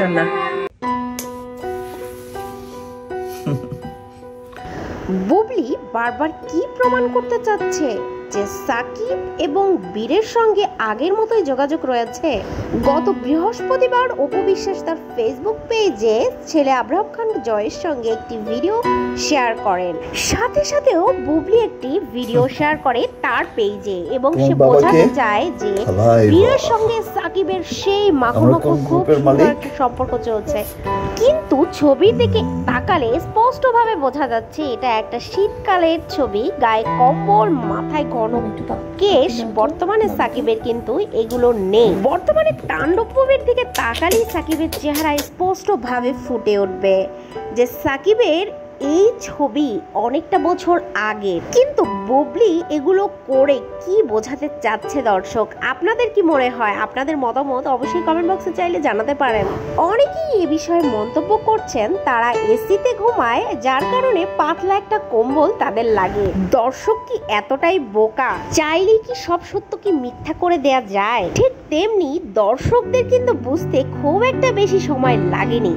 পারেন না। বুবলি বারবার কি প্রমাণ করতে চাচ্ছে যে সাকিব এবং বীরের সঙ্গে আগের মতোই যোগাযোগ রয়েছে? গত বৃহস্পতিবার অপু বিশ্বাস তার ফেসবুক পেজে ছেলে আব্রাহাম খান জয়ের সঙ্গে একটি ভিডিও শেয়ার করেন। সাথে সাথেও বুবলি একটি ভিডিও শেয়ার করে তার পেজে এবং সে বোঝাতে চায় যে বীরের সঙ্গে সাকিবের সেই মাখো খুব সুন্দর একটা সম্পর্ক চলছে। কিন্তু ছবির দিকে তাকালে স্পষ্টভাবে বোঝা যাচ্ছে এটা একটা শীতকালের ছবি। গায়ে কম্বল, মাথায় ঘন কেশ। বর্তমানে সাকিবের কিন্তু এগুলো নেই। বর্তমানে তাণ্ডব মুভির দিকে তাকালেই সাকিবের চেহারা স্পষ্ট ভাবে ফুটে উঠবে যে সাকিবের এই ছবি অনেকটা বছর আগে। কিন্তু বুবলি এগুলো করে কি বোঝাতে চাচ্ছে দর্শক? আপনাদের কি মনে হয়? আপনাদের মতামত অবশ্যই কমেন্ট বক্সে চাইলে জানাতে পারেন। অনেকেই এ বিষয়ে মন্তব্য করছেন তারা এসিতে ঘুমায়, যার কারণে পাতলা একটা কম্বল তাদের লাগে। দর্শক কি এতটাই বোকা? চাইলেই কি সব সত্য কি মিথ্যা করে দেয়া যায়? ঠিক তেমনি দর্শকদের কিন্তু বুঝতে খুব একটা বেশি সময় লাগেনি।